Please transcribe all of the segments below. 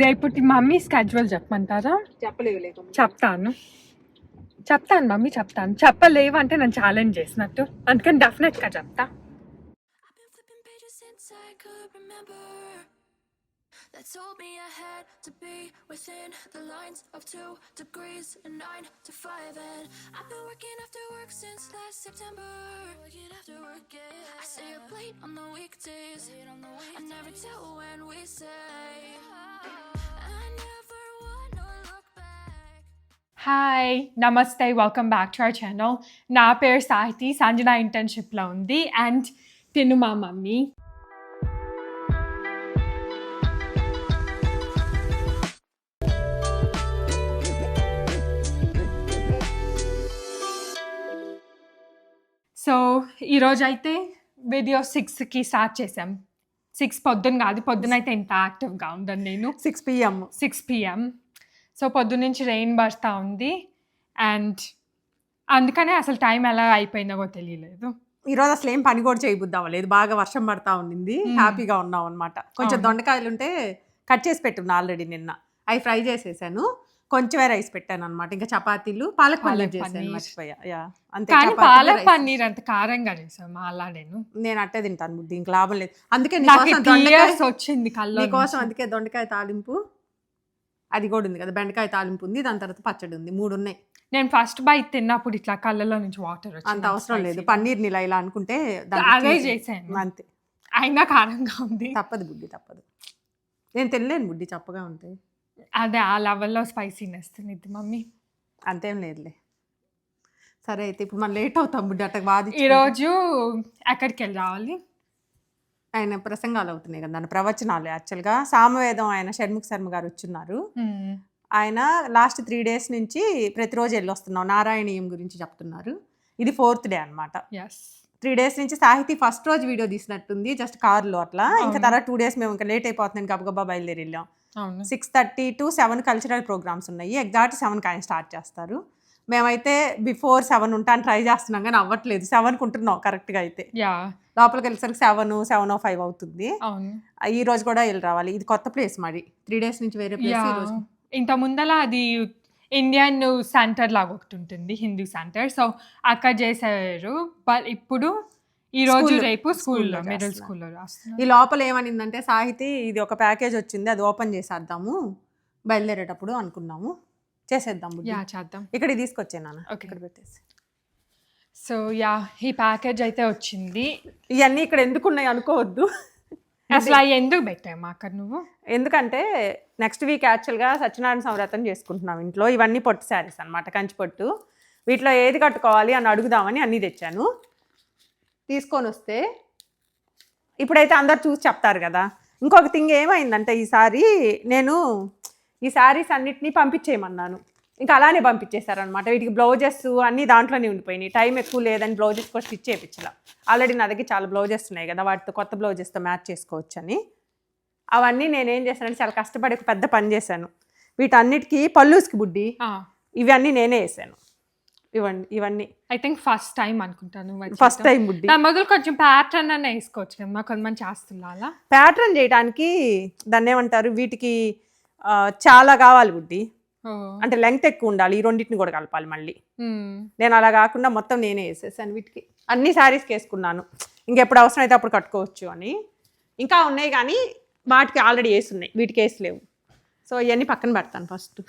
రేపటి mummy schedule చెప్పమంటారా? చెప్తాను మమ్మీ చెప్తాను. చెప్పలేవు అంటే నేను ఛాలెంజ్ చేసినట్టు, అందుకని డెఫినెట్గా చెప్తా. That told me I had to be within the lines of 2 degrees and 9 to 5 and I've been working after work since last September. Working after work, yeah. I stay up late on the weekdays. I never tell when we say I never wanna look back. Hi, namaste, welcome back to our channel. నా పేరు సాహితి, సంజన ఇంటర్న్షిప్లో ఉంది and తిను మా mummy. So ఈరోజు అయితే video 6కి start చేసాం. 6 పొద్దున్న కాదు, పొద్దున అయితే ఇంత యాక్టివ్గా ఉండను నేను. 6 PM. సో పొద్దున్న నుంచి రెయిన్ పడుతూ ఉంది అండ్ అందుకనే అసలు టైం ఎలా అయిపోయిందో తెలియలేదు. ఈరోజు అసలు ఏం పని కూడా చేయబుద్ధి అవ్వలేదు, బాగా వర్షం పడతా ఉండింది. హ్యాపీగా ఉన్నాం అనమాట. కొంచెం దొండకాయలు ఉంటే కట్ చేసి పెట్టున్నా ఆల్రెడీ నిన్న, అవి ఫ్రై చేసేసాను. కొంచెమే రైస్ పెట్టాను అనమాట. ఇంకా చపాతీలు పాలక్ పన్నీర్ చేశాను, మర్చిపోయా. అంతే. పాలక్ పన్నీర్ అంత కారంగా చేసాము అలా. నేను అట్టే తింటాను బుద్ధి, ఇంక లాభం లేదు. అందుకే వచ్చింది నీకోసం, అందుకే దొండకాయ తాలింపు అది కూడా ఉంది కదా, బెండకాయ తాలింపు ఉంది, దాని తర్వాత పచ్చడి ఉంది, 3 ఉన్నాయి. నేను ఫస్ట్ బైట్ తిన్నప్పుడు ఇట్లా కళ్ళలో నుంచి వాటర్ వచ్చింది. అంత అవసరం లేదు, పన్నీర్ ని ఇలా అనుకుంటే అదే చేసాను, అంతే. అయినా కారంగా ఉంది. తప్పదు బుద్ధి, తప్పదు. నేను తినలేను బుద్ధి, చప్పగా ఉంటాయి. అదే ఆ లెవెల్లో స్పైసీనెస్ తినిద్ది మమ్మీ. అంతేం లేదులే. సరే అయితే ఇప్పుడు మనం లేట్ అవుతాం బుడ్డి, అట్లా బాధ. ఈరోజు ఎక్కడికి వెళ్ళి రావాలి? ఆయన ప్రసంగాలు అవుతున్నాయి కదా, దాని ప్రవచనాలు. యాక్చువల్గా సామవేదం ఆయన షణ్ముఖ శర్మ గారు వచ్చున్నారు. ఆయన లాస్ట్ 3 days నుంచి ప్రతిరోజు వెళ్ళి వస్తున్నాం, నారాయణీయం గురించి చెప్తున్నారు. ఇది 4th day అనమాట. 3 days నుంచి సాహితీ ఫస్ట్ రోజు వీడియో తీసినట్టుంది, జస్ట్ కార్లో అట్లా. ఇంకా తర్వాత 2 days మేము ఇంకా లేట్ అయిపోతున్నాను, గబగబా బయలుదేరి వెళ్ళాం. 6:30 to 7 కల్చరల్ ప్రోగ్రామ్స్ ఉన్నాయి. ఎగ్జాక్ట్ 7కి ఆయన స్టార్ట్ చేస్తారు. మేమైతే బిఫోర్ 7 ఉంటాను ట్రై చేస్తున్నాం కానీ అవ్వట్లేదు. 7కి ఉంటున్నాం కరెక్ట్గా. అయితే లోపలికి వెళ్ళేసరికి 7:05 అవుతుంది. ఈ రోజు కూడా వెళ్ళి రావాలి. ఇది కొత్త ప్లేస్ మరి, 3 days నుంచి వేరే ప్లేస్. ఇంత ముందల అది ఇండియన్ సెంటర్ లాగా ఒకటి ఉంటుంది, హిందూ సెంటర్. సో అక్కడ చేశారు. బట్ ఇప్పుడు ఈ రోజు రేపు స్కూల్లో, మిడిల్ స్కూల్లో రాస్తున్నారు. ఈ లోపల ఏమనిందంటే సాహితీ, ఇది ఒక ప్యాకేజ్ వచ్చింది, అది ఓపెన్ చేసేద్దాము బయలుదేరేటప్పుడు అనుకున్నాము. చేసేద్దాం, చేద్దాం. ఇక్కడ తీసుకొచ్చాను, ఇక్కడ పెట్టేసి. సో ఈ ప్యాకేజ్ అయితే వచ్చింది. ఇవన్నీ ఇక్కడ ఎందుకు ఉన్నాయి అనుకోవద్దు. అసలు ఎందుకు పెట్టాము అక్కడ నువ్వు? ఎందుకంటే నెక్స్ట్ వీక్ యాక్చువల్గా సత్యనారాయణ సంవ్రతం చేసుకుంటున్నాం ఇంట్లో. ఇవన్నీ పొట్టు శారీస్ అనమాట, కంచి పొట్టు. వీటిలో ఏది కట్టుకోవాలి అని అడుగుదామని అన్నీ తెచ్చాను. తీసుకొని వస్తే ఇప్పుడైతే అందరు చూసి చెప్తారు కదా. ఇంకొక థింగ్ ఏమైందంటే ఈసారి నేను ఈ శారీస్ అన్నిటినీ పంపించేయమన్నాను, ఇంకా అలానే పంపించేశారనమాట. వీటికి బ్లౌజెస్ అన్నీ దాంట్లోనే ఉండిపోయినాయి. టైం ఎక్కువ లేదని బ్లౌజెస్ కూడా స్టిచ్ చేయించాల. ఆల్రెడీ నా దగ్గర చాలా బ్లౌజెస్ ఉన్నాయి కదా, వాటితో కొత్త బ్లౌజెస్తో మ్యాచ్ చేసుకోవచ్చు అని. అవన్నీ నేనేం చేశానంటే చాలా కష్టపడి ఒక పెద్ద పని చేశాను. వీటన్నిటికీ పల్లూస్కి బుడ్డి ఇవన్నీ నేనే వేసాను. ఇవన్నీ ఐ థింక్ ఫస్ట్ టైం అనుకుంటాను. ఫస్ట్ టైం బుడ్డి. దాని మొదలు కొంచెం ప్యాటర్న్ అన్న వేసుకోవచ్చు కదా, కొంతమంది చేస్తున్నా. అలా ప్యాటర్న్ చేయడానికి దాన్ని ఏమంటారు, వీటికి చాలా కావాలి బుడ్డి. అంటే లెంగ్త్ ఎక్కువ ఉండాలి, ఈ రెండింటిని కూడా కలపాలి మళ్ళీ. నేను అలా కాకుండా మొత్తం నేనే వేసేసాను. వీటికి అన్ని శారీస్కి వేసుకున్నాను, ఇంకెప్పుడు అవసరం అయితే అప్పుడు కట్టుకోవచ్చు అని. ఇంకా ఉన్నాయి కానీ వాటికి ఆల్రెడీ వేసున్నాయి, వీటికి వేసలేవు. సో ఇవన్నీ పక్కన పెడతాను. ఫస్ట్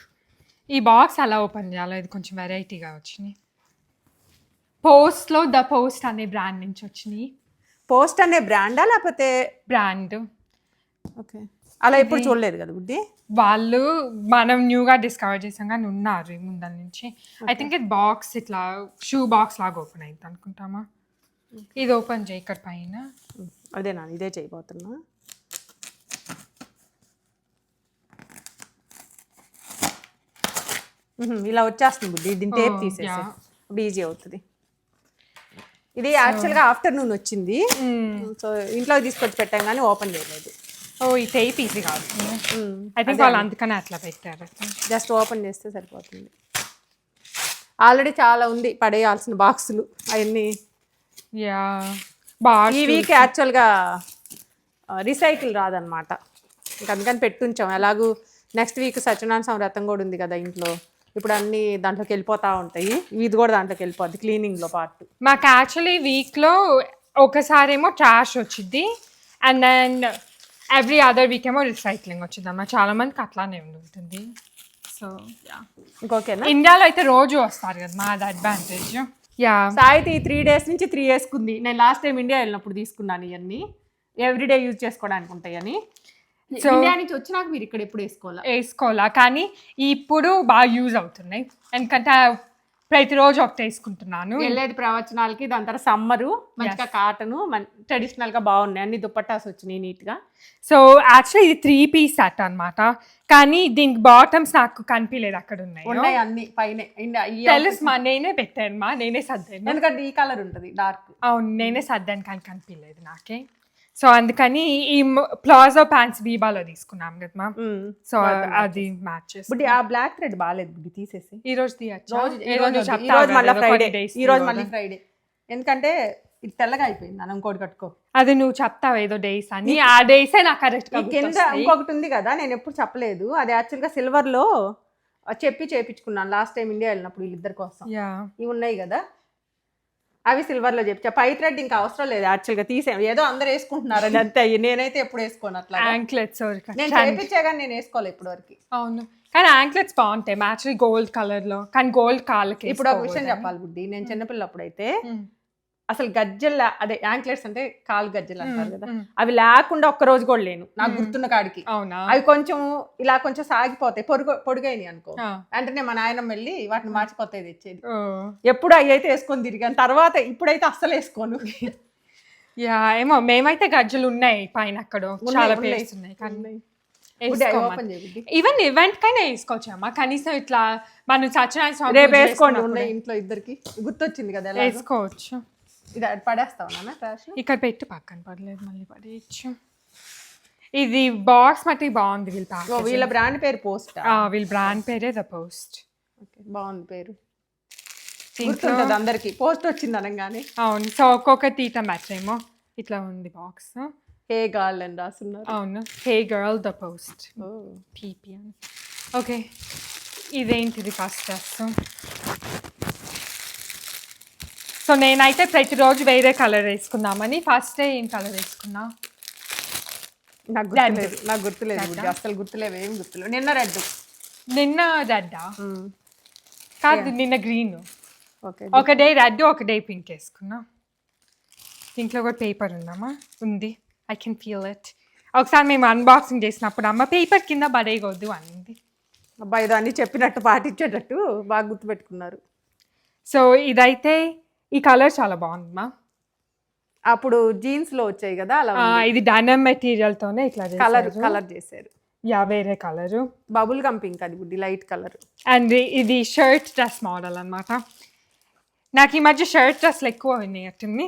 ఈ బాక్స్ అలా ఓపెన్ చేయాలి, ఇది కొంచెం వెరైటీగా వచ్చినాయి. పోస్ట్లో ద పోస్ట్ అనే బ్రాండ్ నుంచి వచ్చినాయి. పోస్ట్ అనే బ్రాండా లేకపోతే బ్రాండ్? ఓకే, అలా ఎప్పుడు చూడలేదు కదా బుడ్డి. వాళ్ళు మనం న్యూగా డిస్కవర్ చేసాం కానీ ఉన్నారు ముందర నుంచి. ఐ థింక్ ఇది బాక్స్ ఇట్లా షూ బాక్స్ లాగా ఓపెన్ అయింది అనుకుంటామా. ఇది ఓపెన్ చేయి ఇక్కడ పైన. అదేనా, ఇదే చేయబోతున్నా. ఇలా వచ్చేస్తుంది బుడ్డి, దీని టేప్ తీసేసి ఇప్పుడు ఈజీ అవుతుంది. ఇది యాక్చువల్గా ఆఫ్టర్నూన్ వచ్చింది. సో ఇంట్లో తీసుకొచ్చి పెట్టాం కానీ ఓపెన్ చేయలేదు. ఈ టేప్ ఈజీ కాదు. ఐ థింక్ వాళ్ళు అందుకనే అట్లా పెట్టారు. జస్ట్ ఓపెన్ చేస్తే సరిపోతుంది. ఆల్రెడీ చాలా ఉంది పడేయాల్సిన బాక్సులు అవన్నీ. బాగా ఈ వీక్ యాక్చువల్గా రీసైకిల్ రాదనమాట. ఇంకా అందుకని పెట్టుంచాం. ఎలాగూ నెక్స్ట్ వీక్ సత్యనారాయణ స్వామి వ్రతం కూడా ఉంది కదా ఇంట్లో. ఇప్పుడు అన్నీ దాంట్లోకి వెళ్ళిపోతూ ఉంటాయి. ఇది కూడా దాంట్లోకి వెళ్ళిపోద్ది క్లీనింగ్లో పార్ట్. మాకు యాక్చువల్లీ వీక్లో ఒకసారేమో ట్రాష్ వచ్చింది and then every other week ఏమో రీసైక్లింగ్ వచ్చింది అమ్మా. చాలా మందికి అట్లానే ఉంటుంది. సో ఇంకోకేనా? ఇండియాలో అయితే రోజు వస్తారు కదా, మా అది అడ్వాంటేజ్. యా సాయితీ 3 days నుంచి 3 వేసుకుంది. నేను లాస్ట్ టైం ఇండియా వెళ్ళినప్పుడు తీసుకున్నాను ఇవన్నీ. ఎవ్రీడే యూజ్ చేసుకోవడానికి ఉంటాయని. సో ఇండియా నుంచి వచ్చినాక మీరు ఇక్కడ ఎప్పుడు వేసుకోవాలా, కానీ ఇప్పుడు బాగా యూజ్ అవుతున్నాయి. ఎందుకంటే ప్రతిరోజు ఒకటి వేసుకుంటున్నాను. వెళ్ళేది ప్రవచనాలకి, దాని తర్వాత సమ్మరు మంచిగా కాటను ట్రెడిషనల్ గా బాగున్నాయి. అన్ని దుపట్టాస్ వచ్చినాయి నీట్ గా. సో యాక్చువల్లీ ఇది 3-piece సెట్ అనమాట, కానీ దీనికి బాటమ్స్ నాకు కనిపించలేదు అక్కడ ఉన్నాయి అన్ని పైన. తెలుసు మా, నేనే పెట్టాను మా, నేనే సర్దాను. ఎందుకంటే ఈ కలర్ ఉంటుంది డార్క్. అవును నేనే సర్దాను కానీ కనిపించలేదు నాకే. సో అందుకని ఈ ప్లాజో ప్యాంట్స్ బీబాలో తీసుకున్నాం కదా మా. సో అది మ్యాచ్ చేసి. బుడ్డి ఆ బ్లాక్ థ్రెడ్ బాగాలేదు బుడ్డి, తీసేసి. ఈ రోజు తీయచ్చా? ఈ రోజు మళ్ళీ ఫ్రైడే. ఎందుకంటే ఇది తెల్లగా అయిపోయింది. మనం ఇంకోటి కట్టుకో. అది నువ్వు చెప్తావు ఏదో డేస్ అని, ఆ డేసే నాకు కరెక్ట్ గా కింద ఇంకొకటి ఉంది కదా, నేను ఎప్పుడు చెప్పలేదు. అది యాక్చువల్గా సిల్వర్ లో చేపించుకున్నాను లాస్ట్ టైం ఇండియా వెళ్ళినప్పుడు వీళ్ళిద్దరి కోసం. ఇవి ఉన్నాయి కదా, అవి సిల్వర్ లో చెప్పా. పై థ్రెడ్ ఇంకా అవసరం లేదు యాక్చువల్గా, తీసేం. ఏదో అందరు వేసుకుంటున్నారు అది అంతే. నేనైతే ఎప్పుడు వేసుకోను అట్లా. యాంక్లెట్స్ నేను చేయించా కానీ నేను వేసుకోవాలి ఇప్పటి వరకు. అవును, కానీ యాంక్లెట్స్ బాగుంటాయి మ్యాచ్ గోల్డ్ కలర్ లో. కానీ గోల్డ్ కాళ్ళకి. ఇప్పుడు ఒక విషయం చెప్పాలి బుడ్డి, నేను చిన్నపిల్లప్పుడు అయితే అసలు గజ్జలు, అదే యాంక్లెట్స్ అంటే కాలు గజ్జలు అంటారు కదా, అవి లేకుండా ఒక్క రోజు కూడా లేను నాకు గుర్తున్న కాడికి. అవునా? అవి కొంచెం ఇలా కొంచెం సాగిపోతాయి, పొడుగైనాయి అనుకో, వెంటనే మా నాయనమ్మ వెళ్ళి వాటిని మార్చిపోతాయి తెచ్చేది. ఎప్పుడు అవి అయితే వేసుకొని తిరిగాను. తర్వాత ఇప్పుడైతే అస్సలు వేసుకోను. యా ఏమో, మేమైతే గజ్జలు ఉన్నాయి పైన అక్కడ చాలా ప్లేస్ ఉన్నాయి కానీ ఈవెన్ ఈవెంట్ కైనా వేసుకోవచ్చు అమ్మా. కనీసం ఇట్లా మనం సత్యనారాయణ స్వామి రేపు వేసుకోండి. ఉన్నాయి ఇంట్లో ఇద్దరికి. గుర్తొచ్చింది కదా, వేసుకోవచ్చు. ఇది పడేస్తావు నాన్న ట్రాష్? ఇక్కడ పెట్టి పక్కన పడలేదు, మళ్ళీ పడేయచ్చు. ఇది బాక్స్ మట్టి బాగుంది. వీళ్ళ బ్రాండ్ పేరు పోస్ట్. వీళ్ళ బ్రాండ్ పేరే ద పోస్ట్. బాగుంది పేరు, గుర్తుంటుంది అందరికి. పోస్ట్ వచ్చింది అనగానే. అవును. సో ఒక్కొక్క తీట మ్యాచ్ ఏమో ఇట్లా ఉంది బాక్స్. హే గర్ల్ అని రాస్తున్నారు. అవును, హే గర్ల్ ద పోస్ట్ పీపీ అని. ఓకే, ఇదేంటిది ఫస్ట్ డ్రెస్. సో నేనైతే ప్రతిరోజు వేరే కలర్ వేసుకుందామని ఫస్ట్ డే ఏం కలర్ వేసుకున్నా నాకు గుర్తులేదు. అసలు గుర్తులేవు, ఏం గుర్తులేవు. నిన్న రెడ్డా కాదు, నిన్న గ్రీన్. ఒక డే రెడ్, ఒక డే పింక్ వేసుకున్నా. దీంట్లో కూడా పేపర్ ఉందమ్మా, ఉంది. I can feel it. ఒకసారి మేము అన్బాక్సింగ్ చేసినప్పుడు అమ్మ పేపర్ కింద పడేయకూడదు అనింది. అబ్బాయి అన్నీ చెప్పినట్టు పాటించేటట్టు బాగా గుర్తుపెట్టుకున్నారు. సో ఇదైతే ఈ కలర్ చాలా బాగుందమ్మా. అప్పుడు జీన్స్ లో వచ్చాయి కదా అలా. ఇది డైనమ్ మెటీరియల్ తోనే ఇట్లా కలర్ చేశారు. యా వేరే కలర్, బబుల్ గమ్ పింక్, అది బుడ్డి లైట్ కలర్. అండ్ ఇది షర్ట్ డ్రెస్ మోడల్ అన్నమాట. నాకు ఈ మధ్య షర్ట్ డ్రెస్లు ఎక్కువ ఉన్నాయట్టుంది.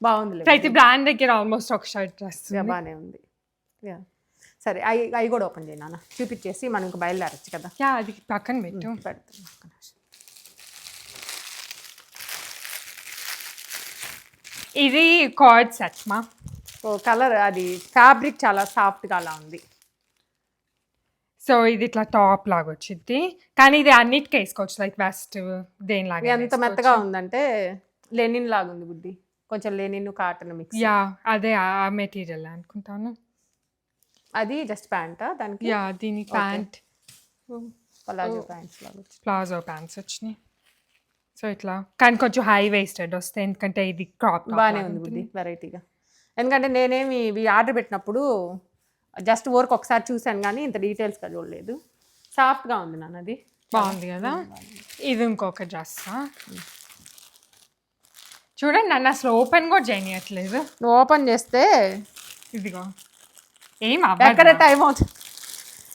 బాగుంది. ప్రతి బ్రాండ్ దగ్గర ఆల్మోస్ట్ ఒక షర్ట్ డ్రెస్ బాగానే ఉంది. సరే అవి కూడా ఓపెన్ చేయి నాన్న, చూపించేసి మనం ఇంకా బయలుదేరచ్చు కదా. యా అది పక్కన పెడతాం. ఇది కార్డ్ సెట్ మా. కలర్ అది ఫ్యాబ్రిక్ చాలా సాఫ్ట్గా అలా ఉంది. సో ఇది ఇట్లా టాప్ లాగా వచ్చింది, కానీ ఇది అన్నిటికీ వేసుకోవచ్చు. లైక్ వెస్ట్ దేనిలాగా. ఎంత మెత్తగా ఉందంటే లెనిన్ లాగా ఉంది బుడ్డి, కొంచెం లెనిన్ కాటన్ మిక్స్. యా అదే ఆ మెటీరియల్ అనుకుంటాను. అది జస్ట్ ప్యాంటా దానికి? యా దీని ప్యాంట్ ప్లాజో ప్యాంట్స్ లాగా, ప్లాజో ప్యాంట్స్ వచ్చినాయి. సో ఇట్లా కానీ కొంచెం హై వేస్టెడ్ వస్తాయి, ఎందుకంటే ఇది క్రాప్. బాగానే ఉంది బుడ్డి వెరైటీగా. ఎందుకంటే నేనేమి ఇవి ఆర్డర్ పెట్టినప్పుడు జస్ట్ వర్క్ ఒకసారి చూసాను కానీ ఇంత డీటెయిల్స్గా చూడలేదు. సాఫ్ట్గా ఉంది నాన్న, అది బాగుంది కదా. ఇది ఇంకొక డ్రెస్ చూడండి, నన్ను అసలు ఓపెన్ కూడా చేయనియట్లేదు. నువ్వు ఓపెన్ చేస్తే ఇదిగో ఏం ఎక్కడ టైం అవుతుంది.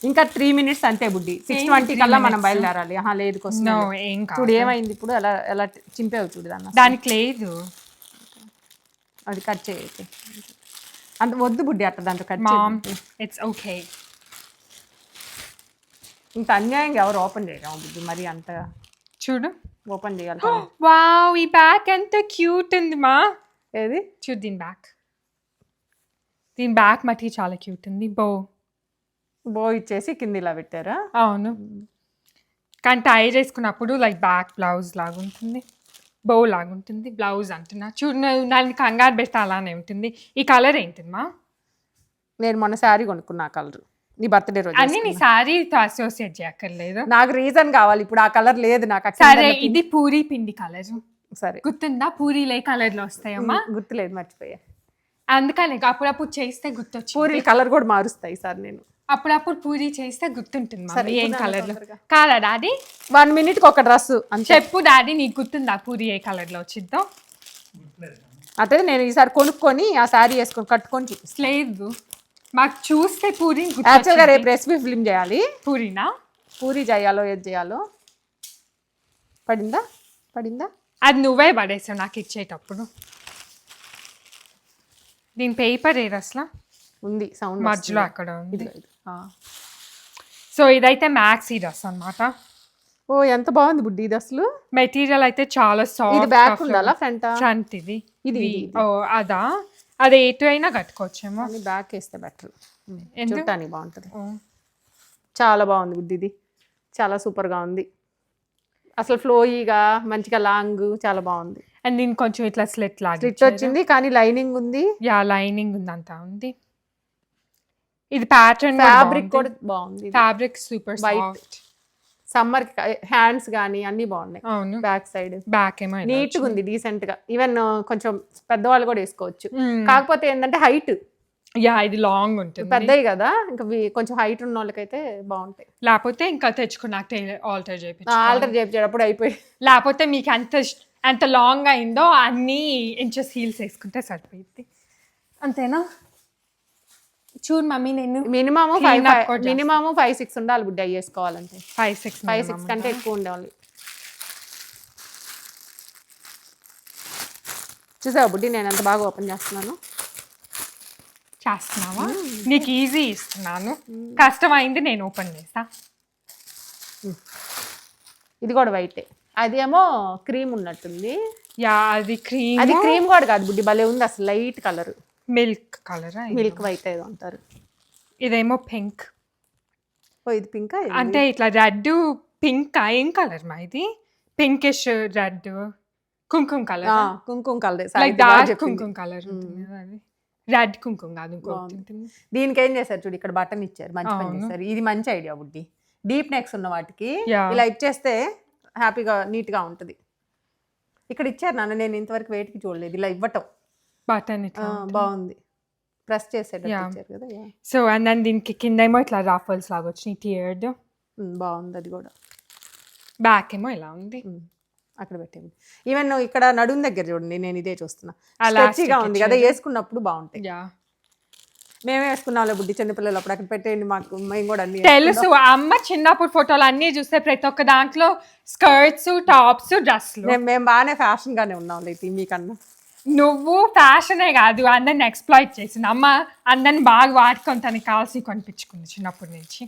ఇంకా 3 minutes అంతే బుడ్డి. 6:20 కల్లా మనం బయలుదేరాలి. లేదు ఏం చూడు ఏమైంది ఇప్పుడు, ఎలా ఎలా చింపేవు చూడు దాన్ని. దానికి లేదు, అది కట్ చేయైతే అంత వద్దు బుడ్డి అట్ట దాంట్లో కట్. It's okay. ఇంత అన్యాయంగా ఎవరు ఓపెన్ చేయడం బుడ్డి, మరి అంత చూడు ఓపెన్ చేయాలి. వావ్ ఈ బ్యాగ్ ఎంత క్యూట్ ఉంది మా. ఏది చూడు దీని బ్యాగ్ మట్టి చాలా క్యూట్ ఉంది. బో బో ఇచ్చేసి కింద ఇలా పెట్టారా? అవును, కానీ టై చేసుకున్నప్పుడు లైక్ బ్యాక్ బ్లౌజ్ లాగా ఉంటుంది, బో లాగా ఉంటుంది. బ్లౌజ్ అంటున్నా చూడు, దానికి కంగారు పెడితే అలానే ఉంటుంది. ఈ కలర్ ఏంటిమా? నేను మొన్న శారీ కొనుక్కున్నా కలర్, నీ బర్త్డే రోజు అన్ని నీ శారీతో అసోసియేట్ చేయక్కర్లేదు. నాకు రీజన్ కావాలి, ఇప్పుడు ఆ కలర్ లేదు నాకు. సరే, ఇది పూరి పిండి కలర్. సరే, గుర్తుందా? పూరీలే కలర్ లో వస్తాయమ్మా. గుర్తులేదు, మర్చిపోయా. అందుకని అప్పుడప్పుడు చేస్తే గుర్తొచ్చు. పూరీల కలర్ కూడా మారుస్తాయి సార్ నేను. అప్పుడప్పుడు పూరి చేస్తే గుర్తుంటుంది సరే, మమ్మీ ఏం ఇప్పుడు కలర్ లో. తొందరగా. కాదా డాడీ? 1 minute ఒక డ్రెస్ అంతే. చెప్పు డాడీ, నీకు గుర్తుందా పూరి ఏ కలర్ లో వచ్చిద్దో? అదే నేను ఈసారి కొనుక్కొని ఆ శారీ వేసుకొని కట్టుకొని చూపిస్తాను. లేదు, మాకు చూస్తే పూరి యాక్చువల్గా రేపు రెసిపీ ఫిల్మ్ చేయాలి. పూరినా? పూరి చేయాలో ఏది చేయాలో. పడిందా? పడిందా? అది నువ్వే పడేసావు నాకు ఇచ్చేటప్పుడు. దీని పేపర్ ఏది అసలు? ఉంది, సౌండ్ మధ్యలో అక్కడ ఉంది. ఇది. సో ఇదైతే మ్యాక్సీ డ్రెస్ అన్నమాట. ఓ ఎంత బాగుంది బుడ్డి ఇది అసలు. మెటీరియల్ అయితే చాలా ఇది సాఫ్ట్. బ్యాక్ ఉండాలా ఫ్రంట్? ఫ్రంట్ ఇది. ఇది ఓ అదా? అది ఎటు అయినా కట్టుకోవచ్చేమో. బ్యాక్ వేస్తే బెటర్, ఎందుకు? చూడటానికి బాగుంటుంది. చాలా బాగుంది బుడ్డి, ఇది చాలా సూపర్గా ఉంది అసలు. ఫ్లోయీగా మంచిగా లాంగ్ చాలా బాగుంది. అండ్ దీనికి కొంచెం ఇట్లా స్లిట్ లాగా స్లిట్ వచ్చింది, కానీ లైనింగ్ ఉంది. యా, లైనింగ్ ఉంది, అంతా ఉంది. ఇది ప్యాటర్న్, ఫ్యాబ్రిక్ కూడా బాగుంది. Fabric super soft. Summer hands కానీ అన్ని బాగున్నాయి. అవును, బ్యాక్ సైడ్ బ్యాక్ ఏమో నీట్ గా ఉంది, డీసెంట్ గా. ఈవెన్ కొంచెం పెద్దవాళ్ళు కూడా వేసుకోవచ్చు. కాకపోతే ఏంటంటే హైట్, యా ఇది లాంగ్ ఉంటుంది, పెద్దవి కదా, ఇంకా కొంచెం హైట్ ఉన్న వాళ్ళకైతే బాగుంటాయి. లేకపోతే ఇంకా తెచ్చుకున్నాక ఆల్టర్ ఆల్టర్ చేయించేటప్పుడు అయిపోయి. లేకపోతే మీకు ఎంత లాంగ్ అయిందో అన్ని ఇంచెస్ హీల్స్ వేసుకుంటే సరిపోయింది. అంతేనా? చూడు మమ్మీ, నేను మినిమమ్ Clean up కూడా 5-6 ఉండాలి బుడ్డి అవి వేసుకోవాలంటే. 5-6 కంటే ఎక్కువ ఉండాలి. చూసావా బుడ్డి నేను ఎంత బాగా ఓపెన్ చేస్తున్నాను. చేస్తున్నావా? నీకు ఈజీ ఇస్తున్నాను, కష్టమైంది నేను ఓపెన్ చేస్తా. ఇది కూడా వైటే, అదేమో క్రీమ్ ఉన్నట్టుంది. యా, అది క్రీమ్. అది క్రీమ్ కూడా కాదు బుడ్డి, భలే ఉంది అసలు. Light colour, milk colour, milk white ఏదో అంటారు. ఇదేమో పింక్. ఓ ఇది పింకా? అంటే ఇట్లా రెడ్ పింక్. ఏం కలర్ మా ఇది? పింకిష్ రెడ్, కుంకుమ కలర్. కుంకుమ కలర్, లైక్ డార్క్ కుంకుమ కలర్ ఉంటుంది కదా అది. రెడ్ కుంకుమ కాదు, ఇంకోటి ఉంటుంది. దీనికి ఏం చేశారు చూడు, ఇక్కడ బటన్ ఇచ్చారు, మంచి పని చేశారు. ఇది మంచి ఐడియా బుడ్డి. డీప్ నెక్స్ ఉన్న వాటికి ఇలా ఇచ్చేస్తే హ్యాపీగా నీట్ గా ఉంటుంది. ఇక్కడ ఇచ్చారు నాన్న, నేను ఇంతవరకు వేటికి చూడలేదు ఇలా ఇవ్వటం. బటన్ ఇట్లా బాగుంది, ప్రెస్ చేసేటట్టు ఇచ్చారు కదా. సో అండ్ దెన్ దీనికి కింద ఏమో ఇట్లా రాఫల్స్ లాగా వచ్చినాయి, టియర్డ్. బాగుంది అది కూడా. బ్యాక్ ఏమో ఇలా ఉంది. అక్కడ పెట్టేది. ఈవెన్ ఇక్కడ నడుము దగ్గర చూడండి, నేను ఇదే చూస్తున్నా, అలా స్ట్రెచ్గా ఉంది కదా, వేసుకున్నప్పుడు బాగుంటాయి. యా, మేమే వేసుకున్నాం బుడ్డి చిన్నపిల్లలు అప్పుడు. అక్కడ పెట్టేయండి మాకు, మేము కూడా అన్ని తెలుసు. అమ్మ చిన్నప్పుడు ఫోటోలు అన్ని చూస్తే ప్రతి ఒక్క దాంట్లో స్కర్ట్స్, టాప్స్, డ్రెస్లు. మేము బాగానే ఫ్యాషన్ గానే ఉన్నాం లేదు మీకన్నా. నువ్వు ఫ్యాషనే కాదు, అందరిని ఎక్స్ప్లాయిట్ చేసింది అమ్మ. అందరిని బాగా వాడుకొని తనకి కావాల్సి కొనిపించుకుంది చిన్నప్పటి నుంచి.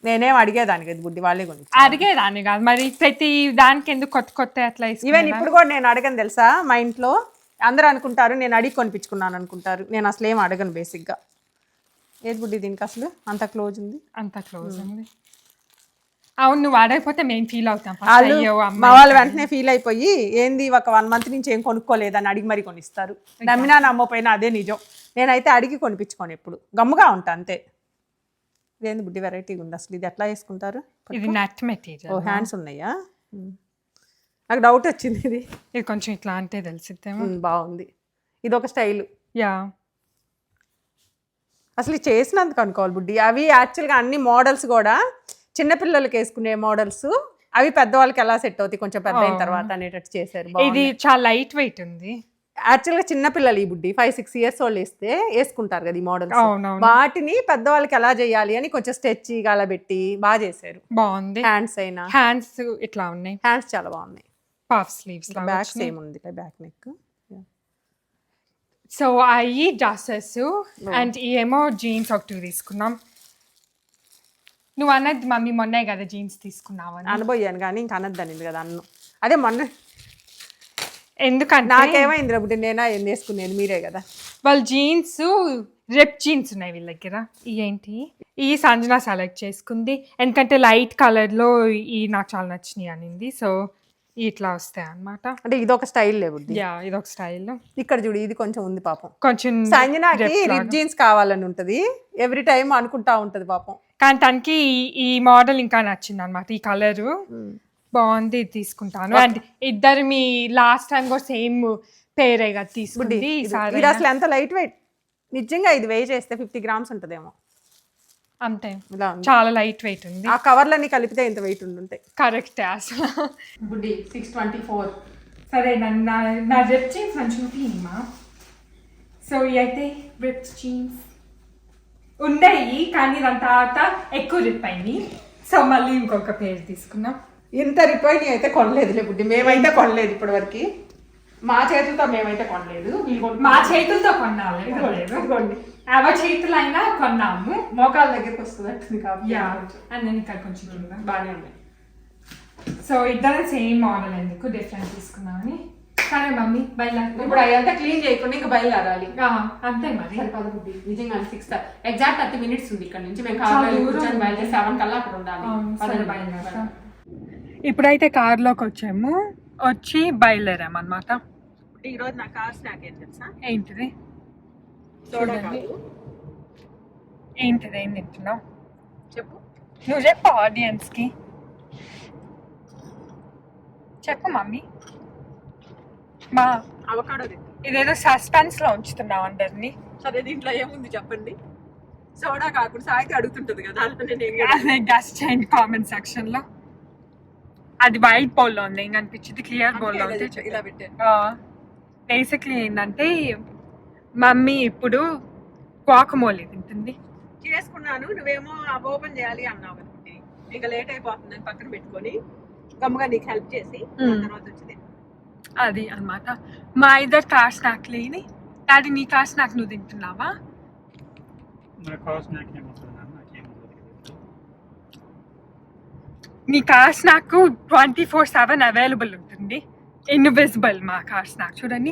నేనేం అడిగేదాన్ని కదా బుడ్డి, వాళ్ళే కొని అడిగేదాన్ని కాదు మరి, ప్రతి దానికి ఎందుకు కొత్త కొత్త అట్లా. ఈవెన్ ఇప్పుడు కూడా నేను అడగను తెలుసా, మా ఇంట్లో అందరూ అనుకుంటారు నేను అడిగి కొనిపించుకున్నాను అనుకుంటారు. నేను అసలు ఏం అడగను బేసిక్గా. ఏది బుడ్డి దీనికి అసలు అంత క్లోజ్ ఉంది? అంత క్లోజ్ ఉంది. అవును, నువ్వు అడగకపోతే మేము ఫీల్ అవుతాం. మా వాళ్ళు వెంటనే ఫీల్ అయిపోయి ఏంది ఒక 1 month నుంచి ఏం కొనుక్కోలేదని అడిగి మరి కొనిస్తారు. నమ్మినా నమ్మపోయినా అదే నిజం. నేనైతే అడిగి కొనిపించుకోను, ఎప్పుడు గమ్ముగా ఉంటా అంతే. ఇదేంది బుడ్డి వెరైటీగా ఉంది అసలు, ఇది ఎట్లా వేసుకుంటారు? ఇది నెట్ మెటీరియల్. ఓ హ్యాండ్స్ ఉన్నాయా? నాకు డౌట్ వచ్చింది. ఇది కొంచెం ఇట్లా అంటే తెలిసిద్దేమో. బాగుంది, ఇది ఒక స్టైల్. యా, అసలు ఇది చేసినందుకు అనుకోవాలి బుడ్డి. అవి యాక్చువల్గా అన్ని మోడల్స్ కూడా చిన్నపిల్లలకి వేసుకునే మోడల్స్, అవి పెద్దవాళ్ళకి ఎలా సెట్ అవుతాయి కొంచెం పెద్ద అయిన తర్వాత అనేటట్టు చేశారు. ఇది చాలా లైట్ వెయిట్ ఉంది. యాక్చువల్గా చిన్నపిల్లలు ఈ బుడ్డి 5-6 years old వేస్తే వేసుకుంటారు కదా ఈ మోడల్స్. వాటిని పెద్దవాళ్ళకి ఎలా చేయాలి అని కొంచెం స్ట్రెచ్గా అలా పెట్టి బాగా చేశారు. బాగుంది. హ్యాండ్స్ అయినా, హ్యాండ్స్ ఇట్లా ఉన్నాయి. హ్యాండ్స్ చాలా బాగున్నాయి. పఫ్ స్లీవ్స్, బ్యాక్ సేమ్ ఉంది, బ్యాక్ నెక్. సో అవి డ్రెస్సెస్ అండ్ ఏమో జీన్స్ ఒకటి తీసుకున్నాం. నువ్వు అన్నది మమ్మీ మొన్నే కదా జీన్స్ తీసుకున్నావు అని. అనబోయాను కానీ ఇంకా అనద్దానింది కదా అన్ను. అదే మొన్న ఎందుకంటే నాకేమైంది బుడ్డి, నేనా ఏం వేసుకునేది, మీరే కదా. వాళ్ళు జీన్స్ రిప్ జీన్స్ ఉన్నాయి వీళ్ళ దగ్గర. ఏంటి ఈ సంజన సెలెక్ట్ చేసుకుంది ఎందుకంటే లైట్ కలర్లో ఈ నాకు చాలా నచ్చినాయి అనింది. సో ఇట్లా వస్తాయి అన్నమాట. అంటే ఇదొక స్టైల్ లేబుద్ది. యా ఇదొక స్టైల్. ఇక్కడ చూడు ఇది కొంచెం ఉంది పాపం. కొంచెం సంజనాకి రిప్ జీన్స్ కావాలని ఉంటది, ఎవ్రీ టైం అనుకుంటా ఉంటది పాపం. కానీ తనకి ఈ మోడల్ ఇంకా నచ్చింది అనమాట. ఈ కలరు బాగుంది, ఇది తీసుకుంటాను. అండ్ ఇద్దరు మీ లాస్ట్ టైం కూడా సేమ్ పేరేగా తీసుకుంది. ఇది అసలు ఎంత లైట్ వెయిట్, నిజంగా ఇది వెయిట్ చేస్తే 50 grams ఉంటదేమో. అంతే, ఇలా చాలా లైట్ వెయిట్ ఉంది. ఆ కవర్లన్నీ కలిపితే ఇంత వెయిట్ ఉండుంటాయి. కరెక్ట్ అసలు. బుడ్డి 624. సరే నా రిప్ జీన్స్ మంచిగా తీయమా. సో ఇవి అయితే రిప్ జీన్స్ ఉన్నాయి కానీ దాని తర్వాత ఎక్కువ రిప్ అయింది. సో మళ్ళీ ఇంకొక పేరు తీసుకున్నాం. ఇంత రిపోయి అయితే కొనలేదులే బుడ్డి, మేమైతే కొనలేదు ఇప్పటి వరకు. మా చేతులతో మేమైతే కొనలేదు, మా చేతులతో కొన్నాము. ఎవరి చేతులైనా కొన్నాము. మోకాల దగ్గరికి వస్తుంది కాబట్టి. అండ్ నేను ఇక్కడ కొంచెం కింద బాగానే ఉన్నాయి. సో ఇద్దరం సేమ్ మోడల్ ఎందుకు డిఫరెంట్ తీసుకున్నామని. సరే మమ్మీ బయలుదేరి. ఇప్పుడు అదంతా క్లీన్ చేయకుండా ఇంకా బయలుదేరాలి. అంతే మరి. నిజంగా 6 ఎగ్జాక్ట్ 30 minutes ఉంది ఇక్కడ నుంచి. మేము కార్ కూర్చొని బయలుదేరి 7 కల్లా అక్కడ ఉండాలి. ఇప్పుడైతే కార్లోకి వచ్చాము, వచ్చి బయలుదేరాము అనమాట. ఈరోజు నా కార్ స్నాక్ ఏం తెలుసా? ఏంటిది? చూడండి. ఏంటిది? ఏం తింటున్నావు చెప్పు. నువ్వు చెప్పు ఆడియన్స్కి. చెప్పు మమ్మీ. మా అవకాడో ఇదేదో సస్పెన్స్ లో ఉంచుతున్నావు అందరినీ. సరే దీంట్లో ఏముంది చెప్పండి. సోడా కాకుండా సాయికి అడుగుతుంటది కదా, అదే గెస్ చేయండి కామెంట్ సెక్షన్ లో. అది వైట్ బౌల్లో ఉంది, ఇంకా అనిపించింది క్లియర్ బౌల్లో ఉంది. ఇలా పెట్టే బేసిక్లీ ఏంటంటే మమ్మీ ఇప్పుడు గువాకమోలే తింటుంది. చేసుకున్నాను, నువ్వేమో ఓపెన్ చేయాలి అన్నావు అనుకుంటే ఇంకా లేట్ అయిపోతుందని పక్కన పెట్టుకొని గమ్ముగా నీకు హెల్ప్ చేసి తర్వాత వచ్చింది. అది అన్నమాట. మా ఇద్దరు కార్ స్నాక్ లేని. డాడీ నీ కార్ స్నాక్ నువ్వు తింటున్నావా? నీ కార్ స్నాక్ 24/7 అవైలబుల్ ఉంటుంది. ఇన్విజిబుల్ మా కార్ స్నాక్. చూడండి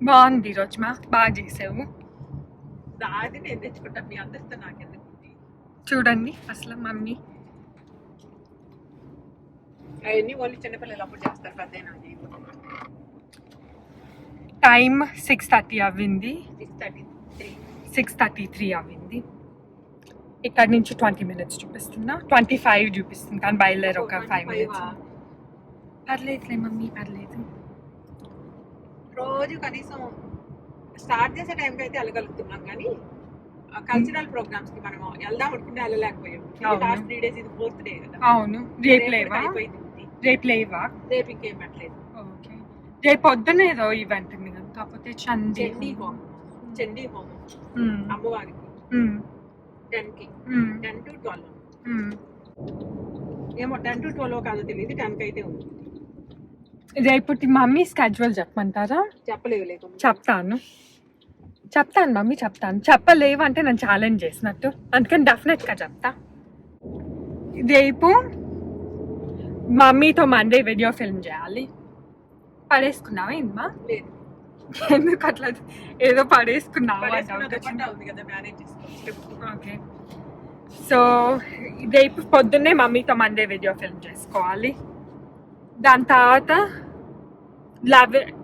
బాగుంది. ఈరోజు మా బాగా చేసావు. దాది నేను తెచ్చుకుంటాను, మీ అందరితో నాకెందుకు. చూడండి అసలు మమ్మీ అవన్నీ ఓన్లీ చిన్నపిల్లలు అప్పుడు చేస్తారు, పెద్ద టైం 6:30 అవ్వింది. 6:33 అవ్వింది. ఇక్కడ నుంచి 20 minutes చూపిస్తున్నా, 25 చూపిస్తుంది కానీ బయలుదేరి ఒక 5 minutes. పర్లేదులే మమ్మీ పర్లేదు. రోజు కనీసం స్టార్ట్ చేసే టైంకి అయితే వెళ్ళగలుగుతున్నాం కానీ కల్చరల్ ప్రోగ్రామ్స్ కి మనం వెళ్దాం అనుకుంటే వెళ్ళలేకపోయాం. లాస్ట్ 3 days ఇది 4th day కదా. అవును. రేపు లేవా? రేపు లేవా? రేపు ఇంకేం పెట్టలేదు. ఓకే. రేపు పొద్దున ఏదో ఈవెంట్ ఉంది కదా, కాకపోతే చండీ హోమం అమ్మవారికి 10 కి 10 to 12 ఏమో 10 to 12 కాదో తెలియదు, 10 కి అయితే ఉంది. రేపు మమ్మీ స్కెడ్యూల్ చెప్పమంటారా? చెప్పలేవు. చెప్తాను మమ్మీ చెప్తాను. చెప్పలేవు అంటే నన్ను ఛాలెంజ్ చేసినట్టు, అందుకని డెఫినెట్గా చెప్తా. రేపు మమ్మీతో మండే వీడియో ఫిల్మ్ చేయాలి. పడేసుకున్నావా ఇందమ్మా? లేదు. ఎందుకు అట్లా ఏదో పడేసుకున్నావా? ఓకే. సో రేపు పొద్దున్నే మమ్మీతో మండే వీడియో ఫిల్మ్ చేసుకోవాలి. దాని తర్వాత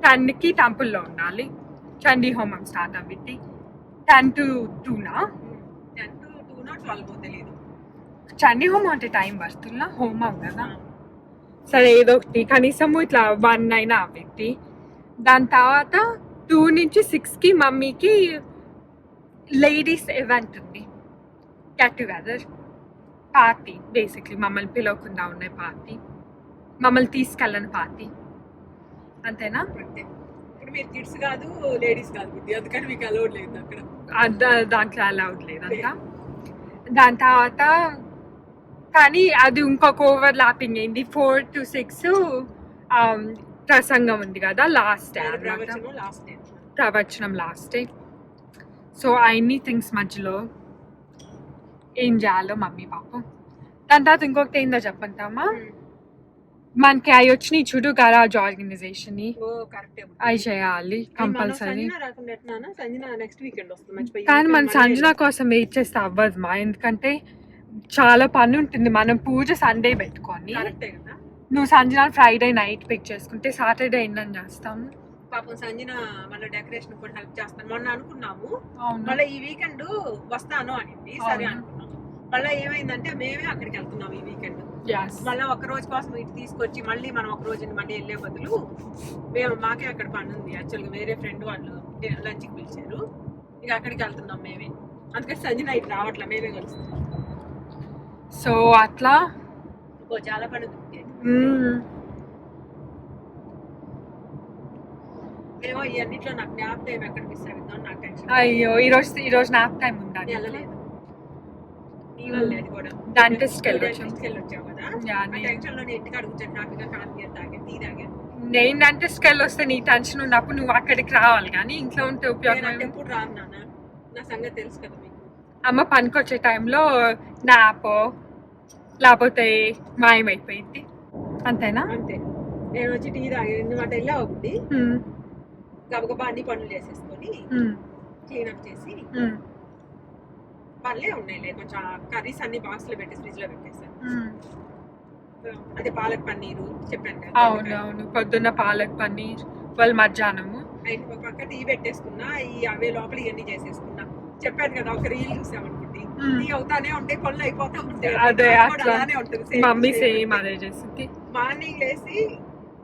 10కి టెంపుల్లో ఉండాలి. చండీ హోమం స్టార్ట్ అవ్వింది. 10 to 2 తెలియదు. చండీ హోమం అంటే టైం పడుతుందా? హోమం కదా. సరే ఏదో ఒకటి కనీసము ఇట్లా 1 అయినా అవ్వింది. దాని తర్వాత 2 నుంచి 6కి మమ్మీకి లేడీస్ ఈవెంట్ ఉంది, గెట్ టుగెదర్ పార్టీ. బేసిక్లీ మమ్మల్ని పిలవకుండా ఉండే పార్టీ, మమ్మల్ని తీసుకెళ్ళని పార్టీ. అంతేనా? ఇప్పుడు మీరు కిడ్స్ కాదు లేడీస్ కాదు, అందుకని మీకు అలౌడ్ లేదు అక్కడ. దాంట్లో అలౌడ్ లేదంట. దాని తర్వాత కానీ అది ఇంకొక ఓవర్ ల్యాపింగ్ అయింది. 4 to 6 ప్రసంగం ఉంది కదా, లాస్ట్ డే ప్రవచనం లాస్ట్ డే. సో అన్ని థింగ్స్ మధ్యలో ఏం చేయాలో మమ్మీ పాపం. దాని తర్వాత ఇంకొకటి ఏందో చెప్పంటామా? మనకి అవి వచ్చినాయి చూడు గరాజ్ ఆర్గనైజేషన్ ఓ కరెక్టే. అవి చేయాలి కంపల్సరీ. సంజన రాకుండా ఎట్లా? సంజన నెక్స్ట్ వీకెండ్ వస్తుంది, మర్చిపోయి. కానీ మన సంజన కోసం వెయిట్ చేస్తే అవ్వదు మా, ఎందుకంటే చాలా పని ఉంటుంది. మనం పూజ సండే పెట్టుకొని కరెక్టే కదా. నువ్వు సంజన ఫ్రైడే నైట్ పిక్ చేసుకుంటే సాటర్డే ఎండ్ చేస్తాము. పాపం సంజన మళ్ళీ డెకరేషన్ కూడా హెల్ప్ చేస్తాను మొన్న అనుకున్నాము. అవును. మళ్ళీ ఈ వీకెండ్ వస్తాను అనింది, సరే అనుకున్నాం. మళ్ళీ ఏమైందంటే మేమే అక్కడికి వెళ్తున్నాం ఈ వీకెండ్. మళ్ళీ ఒక రోజు కోసం ఇటు తీసుకొచ్చి మళ్ళీ మనం ఒక రోజు మళ్ళీ వెళ్ళే బదులు మేము మాకే అక్కడ పని ఉంది. యాక్చువల్గా వేరే ఫ్రెండ్ వాళ్ళు లంచ్కి పిలిచారు, ఇక అక్కడికి వెళ్తున్నాం మేమే. అందుకని సంజన ఇటు రావట్లే, మేమే కలుస్తున్నాం. సో అట్లా చాలా పని ఉంది. ఏమో ఈ అన్నిట్లో నాకు జ్ఞాప్ టైం ఎక్కడ మిస్ అవుతుందో నాకు టెన్షన్. అయ్యో ఈరోజు నాప్ టైం ఉండాలి. వెళ్ళలేదు నీ వల్లే అది కూడా. డెంటిస్ట్కి వెళ్ళొచ్చావు కదా, ఆ టెన్షన్ లోనే ఇంటికి అడుగుతాను హ్యాపీగా కాఫీ తాగాను, టీ తాగాను. నేను డెంటిస్ట్కి వెళ్ళి వస్తే నీ టెన్షన్ ఉన్నప్పుడు నువ్వు అక్కడికి రావాలి, కానీ ఇంట్లో ఉంటే ఉపయోగం. ఎప్పుడు రాను నాన్న, నా సంగతి తెలుసు కదా మీకు. అమ్మ పనికి వచ్చే టైంలో నాపో లేకపోతే మాయమైపోయింది, అంతేనా? అంతే. నేను వచ్చి టీ తాగాను మాట వెళ్ళా ఒకటి గబగబా అన్ని పనులు చేసేసుకొని క్లీన్ అప్ చేసి పనులే ఉన్నాయిలే, కొంచెం కర్రీస్ అన్ని బాక్స్ లో పెట్టేసి ఫ్రిడ్జ్ లో పెట్టేసాను. అదే పాలక్ పన్నీరు చెప్పాను కదా. అవును పొద్దున్న పాలక్ పన్నీర్, వాళ్ళు మధ్యాహ్నము అయితే ఒక పక్క టీ పెట్టేసుకున్నా, ఈ అవే లోపల ఇవన్నీ చేసేసుకున్నా. చెప్పాను కదా ఒక రీల్ చూసామనుకుంటే టీ అవుతానే ఉంటాయి, పనులు అయిపోతా ఉంటాయి. అదే అలానే ఉంటుంది. మమ్మీ సేమ్ అదే చేసింది. మార్నింగ్ లేసి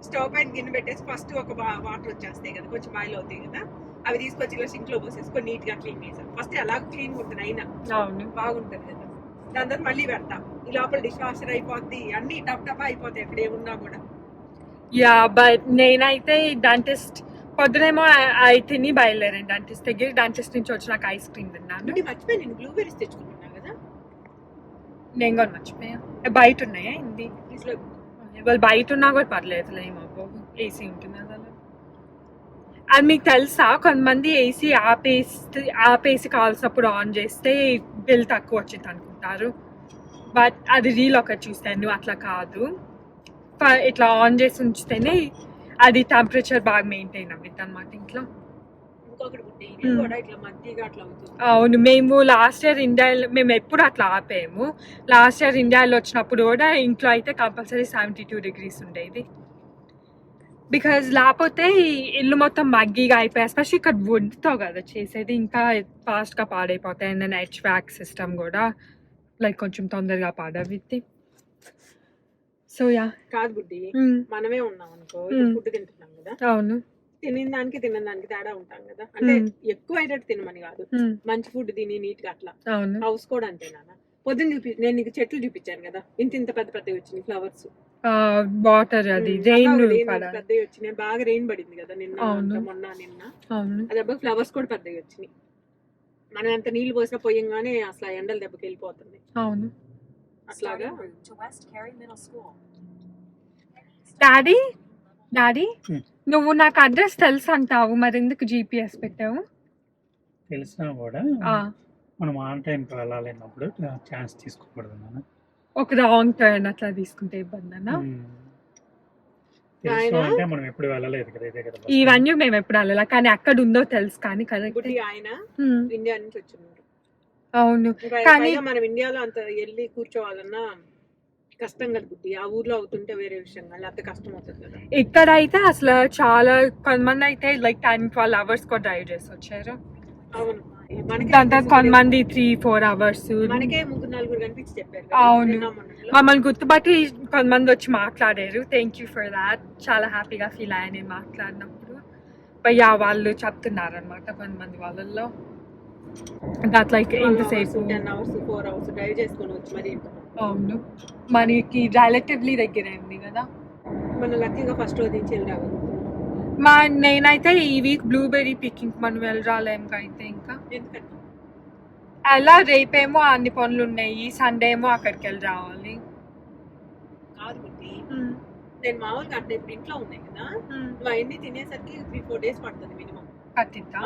స్టవ్ పైన గిన్నె పెట్టేసి ఫస్ట్ ఒక వాటర్ వచ్చేస్తాయి కదా, కొంచెం బాయిల్ అవుతాయి కదా, అవి తీసుకొచ్చి ఇలా సింక్ లో పోసేసుకొని నీట్ గా క్లీన్ చేసాను. ఫస్ట్ ఎలాగో క్లీన్ ఉంటుంది, అయినా బాగుంటది కదా. దాని తర్వాత మళ్ళీ పెడతాం, ఈ లోపల డిష్ వాషర్ అయిపోద్ది, అన్ని టప్ టప్ అయిపోతాయి అక్కడ ఏమున్నా కూడా. యా బట్ నేనైతే డెంటిస్ట్ పొద్దునేమో అవి తిని బయలుదేరాను డెంటిస్ట్ దగ్గర. డెంటిస్ట్ నుంచి వచ్చి నాకు ఐస్ క్రీమ్ తిన్నాను. మర్చిపోయి నేను బ్లూబెర్రీస్ తెచ్చుకున్నా కదా. నేను కూడా మర్చిపోయా, బయట ఉన్నాయా ఇంది. వాళ్ళు బయట ఉన్నా కూడా పర్లేదు, ఏమో ఏసీ ఉంటుంది కదా. అది మీకు తెలుసా, కొంతమంది ఏసీ ఆపేసి కావాల్సినప్పుడు ఆన్ చేస్తే బిల్ తక్కువ వచ్చింది అనుకుంటారు, బట్ అది రీల్ ఒకటి చూస్తాను, అట్లా కాదు. ఇట్లా ఆన్ చేసి ఉంచితేనే అది టెంపరేచర్ బాగా మెయింటైన్ అవ్వద్దు అనమాట ఇంట్లో. అవును, మేము లాస్ట్ ఇయర్ ఇండియాలో మేము ఎప్పుడు అట్లా ఆపేము. లాస్ట్ ఇయర్ ఇండియాలో వచ్చినప్పుడు కూడా ఇంట్లో అయితే కంపల్సరీ 72 degrees ఉండేది. బికాజ్ లేకపోతే ఇల్లు మొత్తం మగ్గిగా అయిపోయి, ఎస్పెషల్లీ ఇక్కడ వుడ్తో కదా చేసేది, ఇంకా ఫాస్ట్గా పాడైపోతాయి. అండ్ దెన్ HVAC సిస్టమ్ కూడా లైక్ కొంచెం తొందరగా పాడవిద్ది. సో యా కాదు బుడ్డి, మనమే ఉన్నాం అనుకో, ఫుడ్ తింటున్నాం కదా. అవును, తిన్న దానికి తేడా ఉంటాం కదా. అంటే ఎక్కువ అయ్యేటట్టు తినమని కాదు, మంచి ఫుడ్ తిని నీట్ గా అట్లా. హౌస్ కూడా అంతే నాన్న. పొద్దున్న నేను నీకు చెట్లు చూపించాను కదా, ఇంత పెద్ద పెద్దవి వచ్చినాయి ఫ్లవర్స్, వాటర్, అది రెయిన్ పెద్దవి వచ్చినాయి. బాగా రెయిన్ పడింది కదా నిన్న మొన్న. అది అబ్బాయి ఫ్లవర్స్ కూడా పెద్దవి వచ్చినాయి. మనం ఎంత నీళ్లు పోసినా పోయంగానే అసలు ఎండల దెబ్బకి వెళ్ళిపోతుంది. అవును, అట్లాగా. డాడీ నువ్వు నాకు అడ్రస్ తెలుసు అంటావు, మరి ఎందుకు GPS పెట్టావు? తెలిసినా కూడా మనం ఆన్ టైంకి వెళ్ళాలన్నప్పుడు ఛాన్స్ తీసుకోకూడదు. ఒక రాంగ్ టర్న్ అట్లా తీసుకుంటే ఇబ్బంది అన్న. అంటే మనం ఎప్పుడు వెళ్ళలేదు కదా, ఇదే కదా. ఇవన్నీ మేము ఎప్పుడు వెళ్ళాలి, కానీ అక్కడ ఉందో తెలుసు. కానీ కరెక్ట్ ఆయన ఇండియా నుంచి వచ్చినారు. అవును, కానీ మనం ఇండియాలో అంత వెళ్ళి కూర్చోవాలన్నా కష్టం కదా బుద్ధి. ఆ ఊర్లో అవుతుంటే వేరే విషయం, లేకపోతే కష్టం అవుతుంది కదా. ఇక్కడ అయితే అసలు చాలా కొంతమంది అయితే లైక్ 10-12 hours కూడా డ్రైవ్ చేసి వచ్చారు. అవును, కొంతమంది 3-4 hours. మనకే 3-4 కనిపించి చెప్పారు. అవును, మమ్మల్ని గుర్తుపట్టి కొంతమంది వచ్చి మాట్లాడారు. Thank you for that. చాలా హ్యాపీగా ఫీల్ అయ్యా నేను మాట్లాడినప్పుడు. భయ్యా వాళ్ళు చెప్తున్నారు అనమాట కొంతమంది వాళ్ళల్లో, దట్ లైక్ ఎంతసేపు 10 hours 4 hours డ్రైవ్ చేసుకొని వచ్చి మరి. అవును, మనకి రిలేటివ్లీ దగ్గరే ఉంది కదా. మన లక్కీగా ఫస్ట్ రోజు నుంచి వెళ్ళి రావాలి. నేనైతే ఈ వీక్ బ్లూబెర్రీ పికింగ్ మనం వెళ్ళి రాలేము అయితే. ఇంకా అలా రేపేమో అన్ని పనులు ఉన్నాయి, సండే ఏమో అక్కడికి వెళ్ళి రావాలి. కాదు బుద్ధి, నేను మామూలుగా అంటే ఇప్పుడు ఇంట్లో ఉన్నాయి కదా, నువ్వు అవన్నీ తినేసరికి 3-4 days పడుతుంది మినిమం. పట్టిద్దా?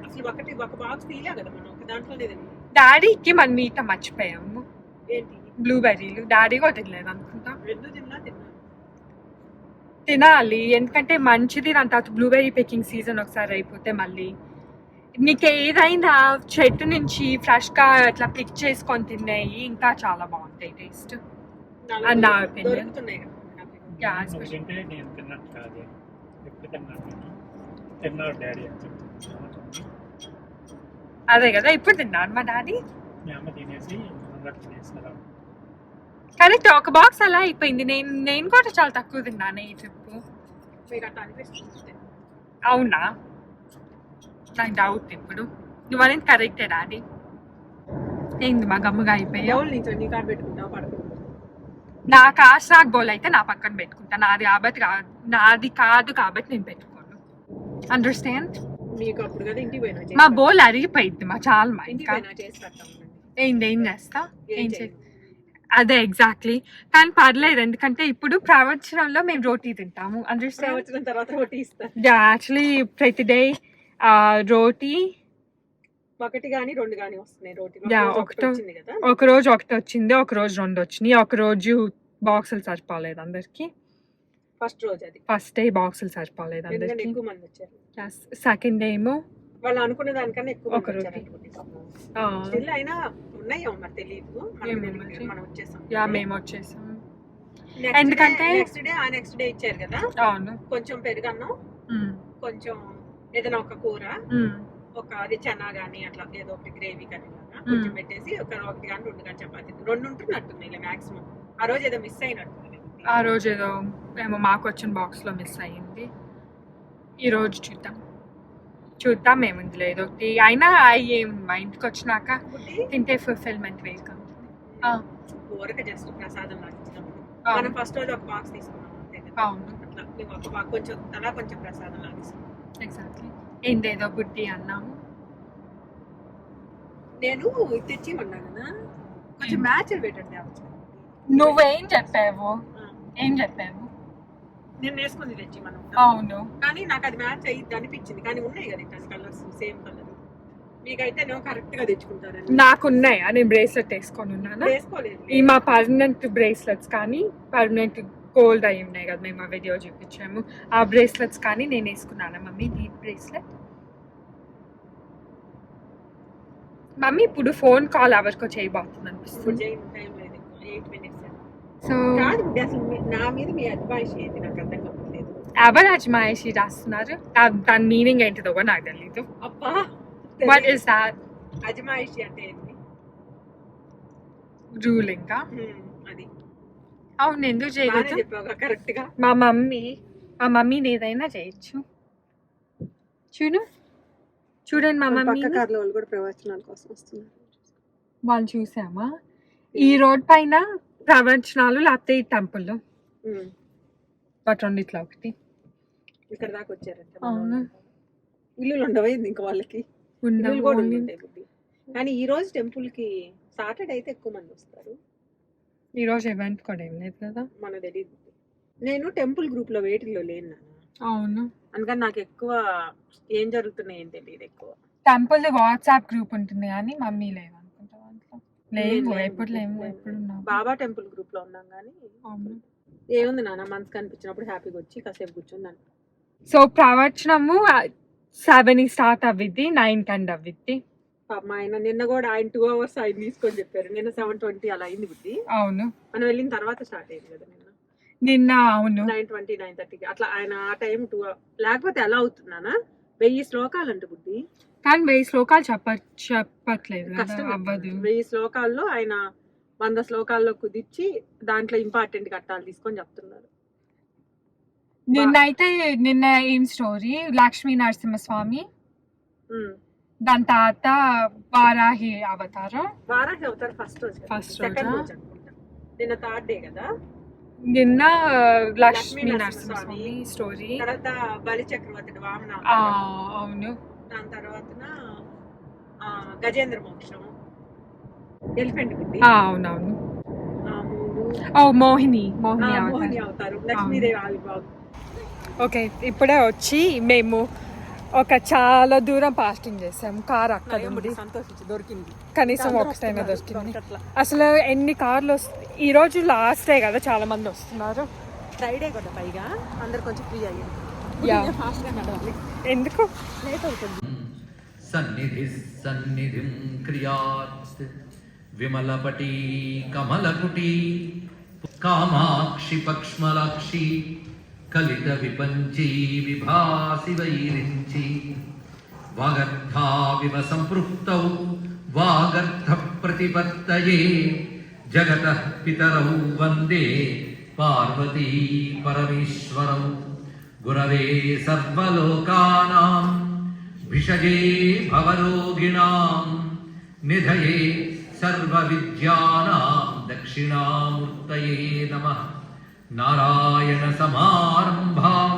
అసలు ఒక బాక్స్ తీయలే కదా మనం, ఒక దాంట్లోనే తిన్నాం. డాడీకి మనం మీట మర్చిపోయాము. ఏంటి? బ్లూబెర్రీలు డాడీ కూడా తినలేదు అనుకుంటా. రెండు తిన్నా. తినాలి, ఎందుకంటే మంచిది. దాని తర్వాత బ్లూబెర్రీ పికింగ్ సీజన్ ఒకసారి అయిపోతే మళ్ళీ నీకు ఏదైనా చెట్టు నుంచి ఫ్రెష్గా అట్లా పిక్ చేసుకొని తిన్నాయి ఇంకా చాలా బాగుంటాయి టేస్ట్ అని నా ఒపీనియన్. దొరుకుతున్నాయి కదా యా, నువ్వు తింటే నేను తిన్నట్టు కాదు. ఎప్పుడు తిన్నాను నేను తిన్నాడు డాడీ అని చెప్పి అదే కదా ఇప్పుడు తిన్నాను మా డాడీ. మీ అమ్మ తినేసి అందరు తినేసారు. కరెక్ట్, ఒక బాక్స్ అలా అయిపోయింది. నేను కూడా చాలా తక్కువ తిన్నాను ఈ ట్రిప్. మీకు అట్లా అనిపిస్తుంది. అవునా, నాకు డౌట్ ఇప్పుడు. నువ్వు అనేది కరెక్టే డాడీ. ఏంది మా గమ్ముగా అయిపోయావు? బౌల్ నుంచి నీ కాడ పెట్టుకుంటావు పడుకుంటావు. నాకు ఆశ్రాక్ బౌల్ అయితే నా పక్కన పెట్టుకుంటా. నాది కాదు కాబట్టి నేను పెట్టుకోను. అండర్స్టాండ్? మీకు అప్పుడు కదా ఇంటికి పోయినా మా బౌల్ అరిగిపోయింది మా చాలా మా ఇంటికి ఇంకా. పోయినా చేసి పెడతా ఉండండి. ఏం చేస్తా? ఏం ఏం చేయను. అదే ఎగ్జాక్ట్లీ. కానీ పర్లేదు, ఎందుకంటే ఇప్పుడు ప్రవచనంలో మేము రోటీ తింటాము. అండర్స్టాండ్? వచ్చిన తర్వాత రోటీ ఇస్తారు. యాక్చువల్లీ ప్రతి డే రోటీ ఒకటి కానీ రెండు కానీ వస్తున్నాయి రోటీ. యా, ఒకటి వచ్చింది కదా. ఒక రోజు ఒకటి వచ్చింది, ఒక రోజు రెండు వచ్చినాయి. ఒక రోజు బాక్సులు సరిపోలేదు అందరికి. ఫస్ట్ రోజు అది ఫస్ట్ డే బాక్సులు సరిపోలేదు ఎందుకంటే అందరికి. ఎక్కువ మంది వచ్చారు. సెకండ్ డే ఏమో వాళ్ళు అనుకునే దానికన్నా ఎక్కువ ఒక మంది రోటీ. వచ్చారు. స్టిల్ అయినా ఉన్నాయో మరి తెలియదు. మనం వచ్చేసాం. యా, మేము వచ్చేసాం. ఎందుకంటే ఎందుకంటే నెక్స్ట్ డే ఇచ్చారు కదా. అవును. కొంచెం పెరుగన్నం, కొంచెం ఏదైనా ఒక కూర, ఒక అది చెనా గానీ అట్లా ఏదో ఒకటి గ్రేవీ కానీ కొంచెం పెట్టేసి ఒకటి కానీ రెండు కానీ చపాతీ రెండు ఉంటున్నట్టుంది ఇలా మాక్సిమం. ఆ రోజు ఏదో మిస్ అయినట్టుంది. ఆ రోజు ఏదో ఏమో మాకు వచ్చిన బాక్స్ లో మిస్ అయ్యింది. ఈ రోజు చూద్దాం ఏముంది లేదు ఒకటి అయినా. ఏం మా ఇంటికి వచ్చినాక తింటే ఫుల్ఫిల్మెంట్ వేరుగా ఉంటుంది. ఊరక జస్ట్ ప్రసాదం లాగా ఇచ్చినప్పుడు మనం ఫస్ట్ రోజు ఒక బాక్స్ తీసుకున్నాం అంతే కదా. అవును, అట్లా మేము ఒక బాక్స్ కొంచెం అలా కొంచెం ప్రసాదం లాగా తీసుకున్నాం. ఎగ్జాక్ట్లీ. ఏందేదో బుడ్డి అన్నాము. నేను తెచ్చిమన్నా కదా, కొంచెం మ్యాచ్ పెట్టండి. నువ్వేం చెప్పావు? ఏం చెప్పావు? నేను వేసుకుని తెచ్చి మనం. అవును, కానీ నాకు అది మ్యాచ్ అయ్యిద్ది అనిపించింది. కానీ ఉన్నాయి కదా ఇట్లా కలర్స్ సేమ్ కలర్. మీకైతే నేను కరెక్ట్ గా తెచ్చుకుంటారని. నాకున్నాయా? నేను బ్రేస్లెట్ వేసుకొని ఉన్నాను. వేసుకోలేదు. ఈ మా పర్మనెంట్ బ్రేస్లెట్స్ కానీ పర్మనెంట్ గోల్డ్ అయి ఉన్నాయి కదా, మేము ఆ వీడియో చూపించాము. ఆ బ్రేస్లెట్స్ కానీ నేను వేసుకున్నాను. మమ్మీ నీ బ్రేస్లెట్. మమ్మీ ఇప్పుడు ఫోన్ కాల్ ఎవరికో చేయబోతుంది అనిపిస్తుంది. టైం లేదు, 8 minutes. సో కాదు అసలు నా మీద మీ అడ్వైస్ ఏంటి నాకు అర్థం కావట్లేదు. ఎవరు అజమాయిషి రాస్తున్నారు? దాని మీనింగ్ ఏంటిదో కూడా నాకు తెలీదు. అబ్బా, వాట్ ఈస్ దాట్? అజమాయిషి అంటే ఏంటి? రూలింగ్. అది అవును, ఎందుకు చేయలేదు? చెప్పావు కరెక్ట్ గా. మా మమ్మీని ఏదైనా చేయొచ్చు. చూడండి మా మమ్మీ. కార్లో వాళ్ళు కూడా ప్రవచనాల కోసం వస్తున్నారు. వాళ్ళు చూసామా? ఈ రోడ్ పైన ప్రవచనాలు లేకపోతే ఈ టెంపుల్ బట్ రెండిట్లో ఒకటి. ఇక్కడ దాకా వచ్చారంట. అవును, ఇల్లులు ఉండవైంది ఇంకా వాళ్ళకి. ఇల్లులు కూడా ఉంటాయి. కానీ ఈ రోజు టెంపుల్ కి సాటర్డే అయితే ఎక్కువ మంది వస్తారు. ఈ రోజు ఈవెంట్ కూడా ఏం లేదు కదా. మనకు తెలియదు. నేను టెంపుల్ గ్రూప్ లో వేటిల్లో లేను. అవును, అందుకని నాకు ఎక్కువ ఏం జరుగుతున్నాయి ఏం తెలియదు. ఎక్కువ టెంపుల్ వాట్సాప్ గ్రూప్ ఉంటుంది కానీ మమ్మీ లేదు అనుకుంటా దాంట్లో. లేవు, ఎప్పుడు ఉన్నావు? బాబా టెంపుల్ గ్రూప్ లో ఉన్నాం కానీ. అవును. ఏముంది నాన్న, మనసు కనిపించినప్పుడు హ్యాపీగా వచ్చి కాసేపు కూర్చుందాను. సో ప్రవచనము 7 స్టార్ట్ అవ్విద్ది, 9 కండ్ అవ్విద్ది. మా ఆయన నిన్న కూడా ఆయన 2 hours ఆయన తీసుకొని చెప్పారు. నిన్న 7:20 అలా అయింది బుద్ధి. అవును, మనం వెళ్ళిన తర్వాత స్టార్ట్ అయింది కదా నిన్న. అవును, 9:20 9:30 అట్లా. ఆయన ఆ టైం 2 లేకపోతే ఎలా అవుతున్నానా? 1000 శ్లోకాలు అంట బుద్ధి. కానీ 1000 శ్లోకాలు చెప్పట్లేదు, కష్టం అవ్వదు. 1000 శ్లోకాల్లో ఆయన 100 శ్లోకాల్లో కుదిర్చి దాంట్లో ఇంపార్టెంట్ ఘట్టాలు తీసుకొని చెప్తున్నారు. నిన్న ఏం స్టోరీ? లక్ష్మీ నరసింహస్వామి, దాని తర్వాత వారాహి అవతారం. వారాహి అవతారం ఫస్ట్ రోజు సెకండ్ రోజు అనుకుంటా. నిన్న 3rd డే కదా. నిన్న లక్ష్మీ నరసింహస్వామి స్టోరీ, తర్వాత బలి చక్రవర్తి వామన. అవును. దాని తర్వాత గజేంద్ర మోక్షం, ఎలిఫెంట్ గుడ్డి. అవునవును. మోహిని అవతారం, లక్ష్మీదేవి ఆవిర్భావం. ఓకే, ఇప్పుడే వచ్చి మేము ఒక చాలా దూరం పాస్టింగ్ చేసాము. కార్ అక్కడ ఉంది, సంతోషించి దొరికింది. కనీసం ఒకటైనా దొరికింది. అసలు ఎన్ని కార్లు వస్తాయి. ఈ రోజు లాస్ట్ డే కదా, చాలా మంది వస్తున్నారు. ఫ్రైడే కదా పైగా అందరు కొంచెం ఫ్రీ అయ్యారు. Yeah. ఫాస్ట్గా నడవాలి, ఎందుకు లేట్ అవుతుంది. సన్నిధి సన్నిధిం క్రియాత్ విమలపటీ కమలకుటీ కామాక్షి పక్ష్మలాక్షి కలిత విపంచీ విభాసి వైరించి వాగర్థావివ సంపృక్తౌ వాగర్థ ప్రతిపత్తయే జగతః పితరౌ వందే పార్వతీ పరమేశ్వరౌ గురవే సర్వలోకానాం భిషజే భవరోగిణాం నిధయే సర్వవిద్యానాం దక్షిణామూర్తయే నమః. నారాయణ సమారంభాం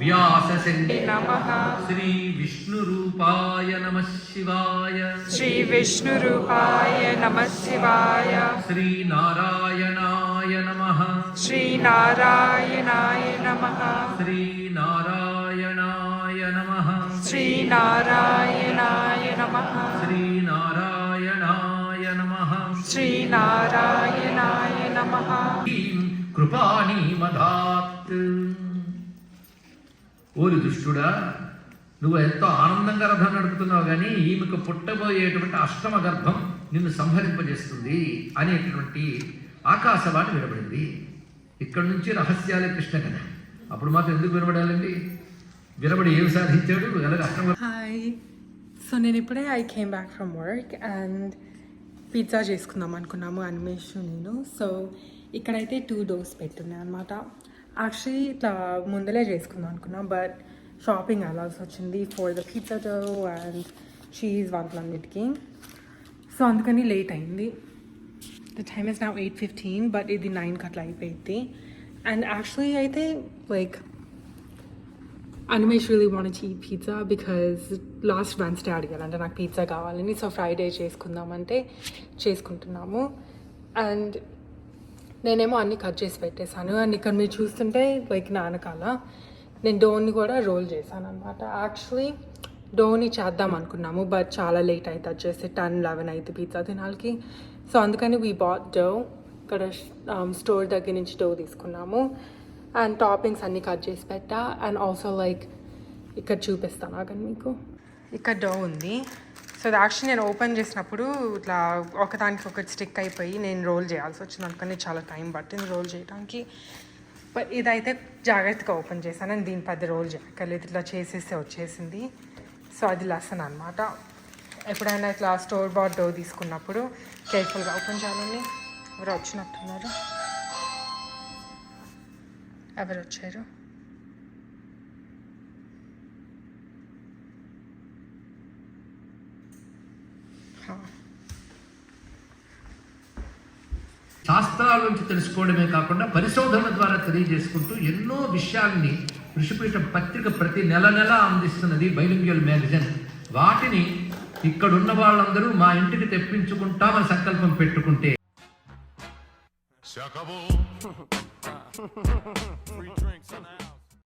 వ్యాసశంకర నమః. శ్రీ విష్ణురూపాయ నమః శివాయ. శ్రీ విష్ణురూపాయ నమః శివాయ. శ్రీ నారాయణాయ నమః. శ్రీ నారాయణాయ నమః. శ్రీ నారాయణాయ నమః. శ్రీ నారాయణాయ నమః. శ్రీ నారాయణాయ నమః. శ్రీ నారాయణాయ నమః. ఈం కృపాణి మదాత్. ఓరి దుష్టుడా, నువ్వు ఎంతో ఆనందంగా రథం నడుపుతున్నావు కానీ ఈమెకు పుట్టబోయేటువంటి అష్టమ గర్భం నిన్ను సంహరింపజేస్తుంది అనేటువంటి ఆకాశవాణి వినబడింది. ఇక్కడి నుంచి రహస్యాలే కృష్ణ కదా. అప్పుడు మాత్రం ఎందుకు వినబడాలండి? వినబడి ఏమి సాధించాడు? ఎలాగ అష్టమ హాయ్. సో నేను ఇప్పుడే I came back from work and pizza చేసుకుందాం అనుకున్నాము అన్వేష్ నేను. సో ఇక్కడైతే 2 డోస్ పెట్టున్నాయి అనమాట. యాక్చువల్లీ ఇట్లా ముందలే చేసుకుందాం అనుకున్నాం, బట్ షాపింగ్ వెళ్ళాల్సి వచ్చింది for the pizza dough and cheese వాటిలన్నిటికీ. సో అందుకని లేట్ అయింది. The time is now 8:15, but ఇది 9కి అట్లా అయిపోయింది. అండ్ యాక్చువల్లీ అయితే like Animesh really wanted to eat pizza because last Wednesday అడిగారంటే నాకు పిజ్జా కావాలని. సో ఫ్రైడే చేసుకుందామంటే చేసుకుంటున్నాము. అండ్ నేనేమో అన్నీ కట్ చేసి పెట్టేశాను. అండ్ ఇక్కడ మీరు చూస్తుంటే లైక్ నానకాల నేను డోని కూడా రోల్ చేశాను అనమాట. యాక్చువల్లీ డోని చేద్దాం అనుకున్నాము, బట్ చాలా లేట్ అవుతుంది. అది చేస్తే 10-11 అవుతుంది పిజ్జా తినాలికి. సో అందుకని వీ బాట్ డో. ఇక్కడ స్టోర్ దగ్గర నుంచి డో తీసుకున్నాము. అండ్ టాపింగ్స్ అన్నీ కట్ చేసి పెట్టా. అండ్ ఆల్సో లైక్ ఇక్కడ చూపిస్తాను ఆగండి మీకు. ఇక్కడ డో ఉంది. సో ఇది యాక్చువల్లీ నేను ఓపెన్ చేసినప్పుడు ఇట్లా ఒకదానికి ఒకటి స్టిక్ అయిపోయి నేను రోల్ చేయాల్సి వచ్చింది. అందుకని చాలా టైం పట్టింది రోల్ చేయడానికి. బట్ ఇదైతే జాగ్రత్తగా ఓపెన్ చేశాను. అండ్ దీని పెద్ద రోల్ చేయక్కర్లేదు, ఇట్లా చేసేస్తే వచ్చేసింది. సో అది లెసన్ అనమాట. ఎప్పుడైనా ఇట్లా స్టోర్ బాట్ డో తీసుకున్నప్పుడు కేర్ఫుల్గా ఓపెన్ చేయాలని. ఎవరు వచ్చినట్టున్నారు? ఎవరు వచ్చారు? శాస్త్రాల నుంచి తెలుసుకోవడమే కాకుండా పరిశోధనల ద్వారా తెలియజేసుకుంటూ ఎన్నో విషయాల్ని ఋషిపీఠం పత్రిక ప్రతి నెల అందిస్తున్నది బైలింగ్యువల్ మ్యాగజైన్. వాటిని ఇక్కడున్న వాళ్ళందరూ మా ఇంటికి తెప్పించుకుంటామని సంకల్పం పెట్టుకుంటే Se acabó. Free drinks in the house.